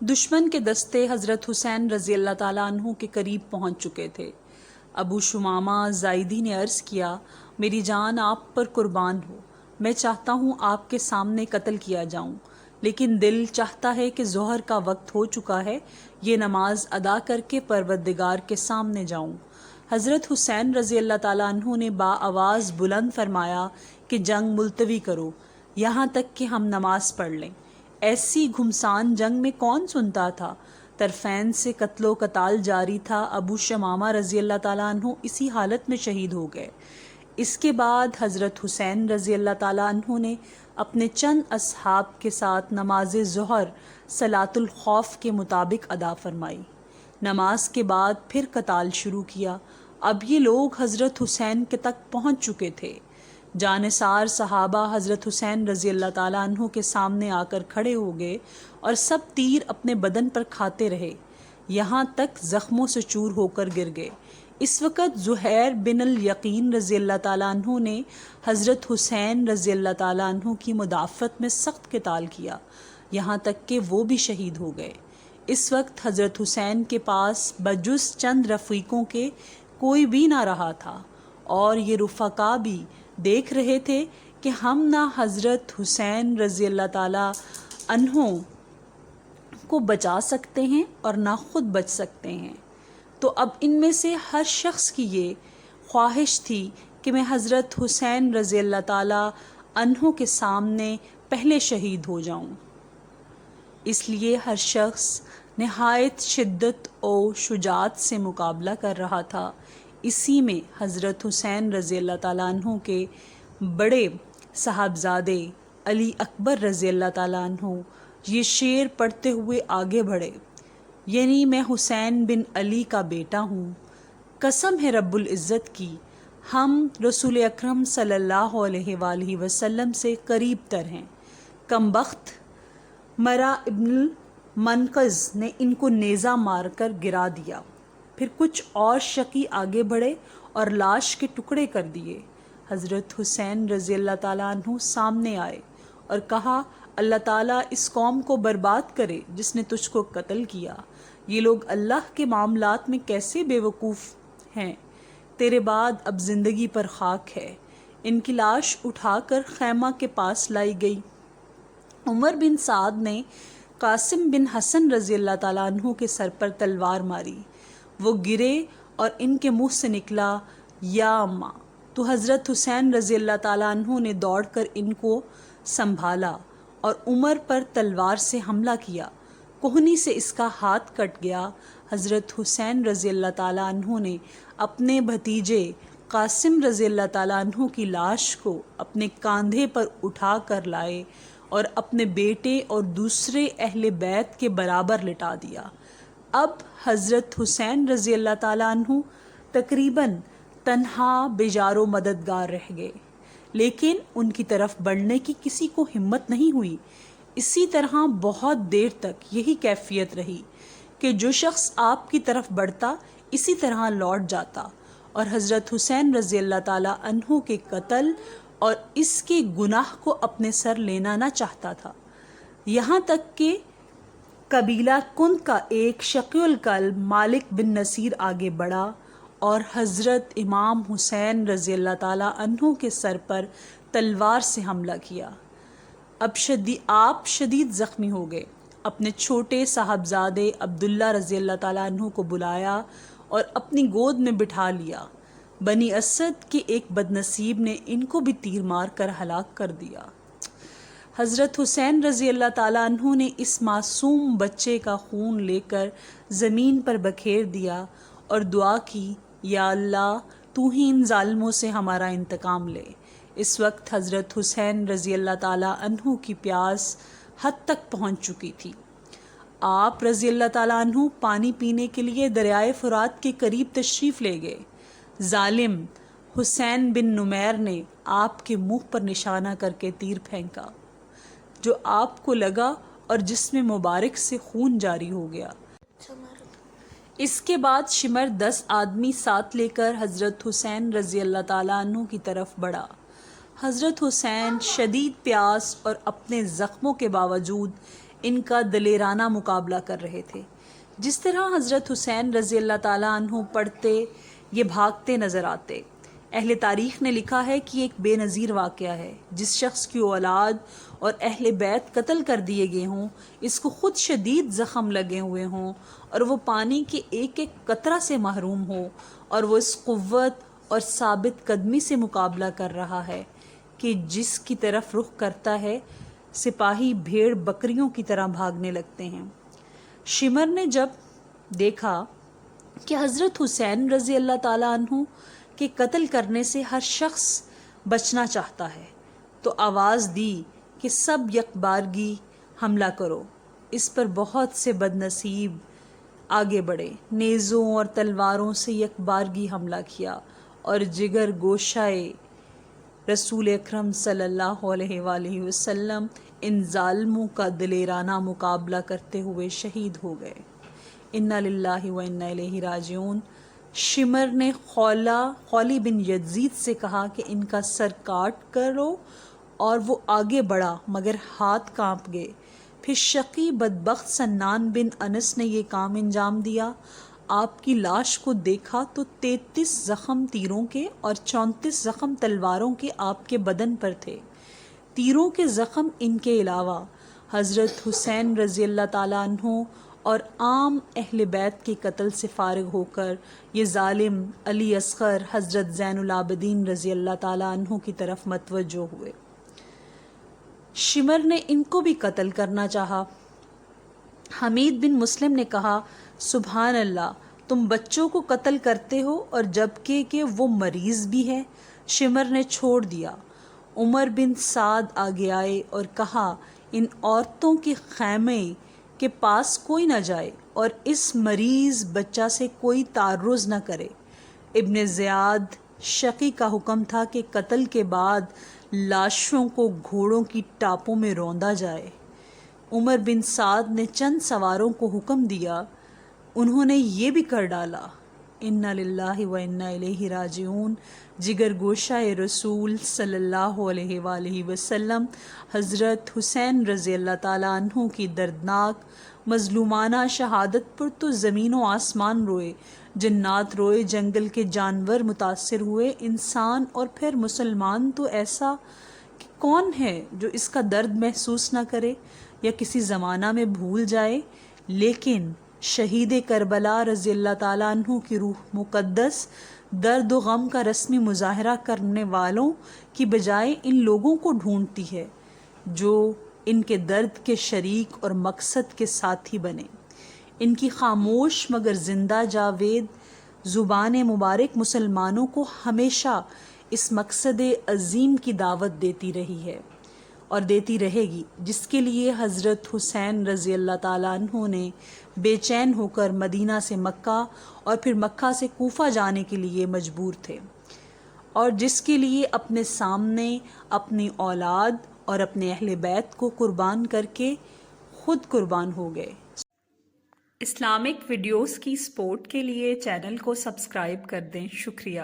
دشمن کے دستے حضرت حسین رضی اللہ تعالیٰ عنہ کے قریب پہنچ چکے تھے۔ ابو شمامہ زائدی نے عرض کیا، میری جان آپ پر قربان ہو، میں چاہتا ہوں آپ کے سامنے قتل کیا جاؤں، لیکن دل چاہتا ہے کہ ظہر کا وقت ہو چکا ہے، یہ نماز ادا کر کے پروردگار کے سامنے جاؤں۔ حضرت حسین رضی اللہ تعالیٰ عنہ نے آواز بلند فرمایا کہ جنگ ملتوی کرو، یہاں تک کہ ہم نماز پڑھ لیں۔ ایسی گھمسان جنگ میں کون سنتا تھا؟ طرفین سے قتل و قتال جاری تھا۔ ابو شمامہ رضی اللہ تعالیٰ عنہ اسی حالت میں شہید ہو گئے۔ اس کے بعد حضرت حسین رضی اللہ تعالیٰ عنہ نے اپنے چند اصحاب کے ساتھ نماز ظہر صلاۃ الخوف کے مطابق ادا فرمائی۔ نماز کے بعد پھر قتال شروع کیا۔ اب یہ لوگ حضرت حسین کے تک پہنچ چکے تھے۔ جانثار صحابہ حضرت حسین رضی اللہ تعالیٰ عنہ کے سامنے آ کر کھڑے ہو گئے اور سب تیر اپنے بدن پر کھاتے رہے، یہاں تک زخموں سے چور ہو کر گر گئے۔ اس وقت زہیر بن الیقین رضی اللہ تعالیٰ عنہ نے حضرت حسین رضی اللہ تعالیٰ عنہ کی مدافعت میں سخت قتال کیا، یہاں تک کہ وہ بھی شہید ہو گئے۔ اس وقت حضرت حسین کے پاس بجز چند رفیقوں کے کوئی بھی نہ رہا تھا، اور یہ رفقا بھی دیکھ رہے تھے کہ ہم نہ حضرت حسین رضی اللہ تعالیٰ عنہ کو بچا سکتے ہیں اور نہ خود بچ سکتے ہیں۔ تو اب ان میں سے ہر شخص کی یہ خواہش تھی کہ میں حضرت حسین رضی اللہ تعالیٰ عنہ کے سامنے پہلے شہید ہو جاؤں۔ اس لیے ہر شخص نہایت شدت و شجاعت سے مقابلہ کر رہا تھا۔ اسی میں حضرت حسین رضی اللہ تعالیٰ عنہ کے بڑے صاحبزادے علی اکبر رضی اللہ تعالیٰ عنہ یہ شعر پڑھتے ہوئے آگے بڑھے، یعنی میں حسین بن علی کا بیٹا ہوں، قسم ہے رب العزت کی ہم رسول اکرم صلی اللہ علیہ وآلہ وسلم سے قریب تر ہیں۔ کم بخت مرا ابن المنقذ نے ان کو نیزہ مار کر گرا دیا۔ پھر کچھ اور شقی آگے بڑھے اور لاش کے ٹکڑے کر دیے۔ حضرت حسین رضی اللہ تعالیٰ عنہ سامنے آئے اور کہا، اللہ تعالیٰ اس قوم کو برباد کرے جس نے تجھ کو قتل کیا۔ یہ لوگ اللہ کے معاملات میں کیسے بے وقوف ہیں، تیرے بعد اب زندگی پر خاک ہے۔ ان کی لاش اٹھا کر خیمہ کے پاس لائی گئی۔ عمر بن سعد نے قاسم بن حسن رضی اللہ تعالیٰ عنہ کے سر پر تلوار ماری، وہ گرے اور ان کے منہ سے نکلا، یا اماں! تو حضرت حسین رضی اللہ تعالیٰ عنہ نے دوڑ کر ان کو سنبھالا اور عمر پر تلوار سے حملہ کیا، کوہنی سے اس کا ہاتھ کٹ گیا۔ حضرت حسین رضی اللہ تعالیٰ عنہ نے اپنے بھتیجے قاسم رضی اللہ تعالیٰ عنہ کی لاش کو اپنے کاندھے پر اٹھا کر لائے اور اپنے بیٹے اور دوسرے اہل بیت کے برابر لٹا دیا۔ اب حضرت حسین رضی اللہ تعالیٰ عنہ تقریباً تنہا بیجار و مددگار رہ گئے، لیکن ان کی طرف بڑھنے کی کسی کو ہمت نہیں ہوئی۔ اسی طرح بہت دیر تک یہی کیفیت رہی کہ جو شخص آپ کی طرف بڑھتا اسی طرح لوٹ جاتا، اور حضرت حسین رضی اللہ تعالیٰ عنہ کے قتل اور اس کے گناہ کو اپنے سر لینا نہ چاہتا تھا، یہاں تک کہ قبیلہ کند کا ایک شقی القلب مالک بن نصیر آگے بڑھا اور حضرت امام حسین رضی اللہ تعالیٰ عنہ کے سر پر تلوار سے حملہ کیا۔ اب آپ شدید زخمی ہو گئے۔ اپنے چھوٹے صاحبزادے عبداللہ رضی اللہ تعالیٰ عنہ کو بلایا اور اپنی گود میں بٹھا لیا۔ بنی اسد کے ایک بدنصیب نے ان کو بھی تیر مار کر ہلاک کر دیا۔ حضرت حسین رضی اللہ تعالیٰ عنہ نے اس معصوم بچے کا خون لے کر زمین پر بکھیر دیا اور دعا کی، یا اللہ تو ہی ان ظالموں سے ہمارا انتقام لے۔ اس وقت حضرت حسین رضی اللہ تعالیٰ عنہ کی پیاس حد تک پہنچ چکی تھی۔ آپ رضی اللہ تعالیٰ عنہ پانی پینے کے لیے دریائے فرات کے قریب تشریف لے گئے۔ ظالم حسین بن نمیر نے آپ کے منہ پر نشانہ کر کے تیر پھینکا، جو آپ کو لگا اور جسم مبارک سے خون جاری ہو گیا۔ اس کے بعد شمر 10 آدمی ساتھ لے کر حضرت حسین رضی اللہ تعالیٰ عنہ کی طرف بڑھا۔ حضرت حسین شدید پیاس اور اپنے زخموں کے باوجود ان کا دلیرانہ مقابلہ کر رہے تھے۔ جس طرح حضرت حسین رضی اللہ تعالیٰ عنہ پڑھتے یہ بھاگتے نظر آتے۔ اہل تاریخ نے لکھا ہے کہ ایک بے نظیر واقعہ ہے، جس شخص کی اولاد اور اہل بیت قتل کر دیے گئے ہوں، اس کو خود شدید زخم لگے ہوئے ہوں اور وہ پانی کے ایک ایک قطرہ سے محروم ہو، اور وہ اس قوت اور ثابت قدمی سے مقابلہ کر رہا ہے کہ جس کی طرف رخ کرتا ہے سپاہی بھیڑ بکریوں کی طرح بھاگنے لگتے ہیں۔ شمر نے جب دیکھا کہ حضرت حسین رضی اللہ تعالیٰ عنہ کے قتل کرنے سے ہر شخص بچنا چاہتا ہے، تو آواز دی کہ سب یکبارگی حملہ کرو۔ اس پر بہت سے بد نصیب آگے بڑھے، نیزوں اور تلواروں سے یکبارگی حملہ کیا اور جگر گوشائے رسول اکرم صلی اللہ علیہ وآلہ وسلم ان ظالموں کا دلیرانہ مقابلہ کرتے ہوئے شہید ہو گئے۔ انا للہ و انا الیہ راجعون۔ شمر نے خولی بن یزید سے کہا کہ ان کا سر کاٹ کرو، اور وہ آگے بڑھا مگر ہاتھ کانپ گئے۔ پھر شقی بدبخت سنان بن انس نے یہ کام انجام دیا۔ آپ کی لاش کو دیکھا تو 33 زخم تیروں کے اور 34 زخم تلواروں کے آپ کے بدن پر تھے۔ تیروں کے زخم ان کے علاوہ حضرت حسین رضی اللہ تعالیٰ عنہ اور عام اہل بیت کے قتل سے فارغ ہو کر یہ ظالم علی اصغر حضرت زین العابدین رضی اللہ تعالیٰ عنہ کی طرف متوجہ ہوئے۔ شمر نے ان کو بھی قتل کرنا چاہا۔ حمید بن مسلم نے کہا، سبحان اللہ، تم بچوں کو قتل کرتے ہو اور جبکہ کہ وہ مریض بھی ہے۔ شمر نے چھوڑ دیا۔ عمر بن سعد آگے آئے اور کہا، ان عورتوں کے خیمے کے پاس کوئی نہ جائے اور اس مریض بچہ سے کوئی تعرض نہ کرے۔ ابن زیاد شقی کا حکم تھا کہ قتل کے بعد لاشوں کو گھوڑوں کی ٹاپوں میں روندا جائے۔ عمر بن سعد نے چند سواروں کو حکم دیا، انہوں نے یہ بھی کر ڈالا۔ انا للہ و انا الیہ راجعون۔ جگر گوشہ رسول صلی اللہ علیہ وآلہ وسلم حضرت حسین رضی اللہ تعالیٰ عنہ کی دردناک مظلومانہ شہادت پر تو زمین و آسمان روئے، جنات روئے، جنگل کے جانور متاثر ہوئے، انسان اور پھر مسلمان تو ایسا کہ کون ہے جو اس کا درد محسوس نہ کرے یا کسی زمانہ میں بھول جائے۔ لیکن شہید کربلا رضی اللہ تعالیٰ عنہ کی روح مقدس درد و غم کا رسمی مظاہرہ کرنے والوں کی بجائے ان لوگوں کو ڈھونڈتی ہے جو ان کے درد کے شریک اور مقصد کے ساتھی بنے۔ ان کی خاموش مگر زندہ جاوید زبان مبارک مسلمانوں کو ہمیشہ اس مقصد عظیم کی دعوت دیتی رہی ہے اور دیتی رہے گی، جس کے لیے حضرت حسین رضی اللہ تعالیٰ عنہ نے بے چین ہو کر مدینہ سے مکہ اور پھر مکہ سے کوفہ جانے کے لیے مجبور تھے، اور جس کے لیے اپنے سامنے اپنی اولاد اور اپنے اہل بیت کو قربان کر کے خود قربان ہو گئے۔ اسلامک ویڈیوز کی سپورٹ کے لیے چینل کو سبسکرائب کر دیں۔ شکریہ۔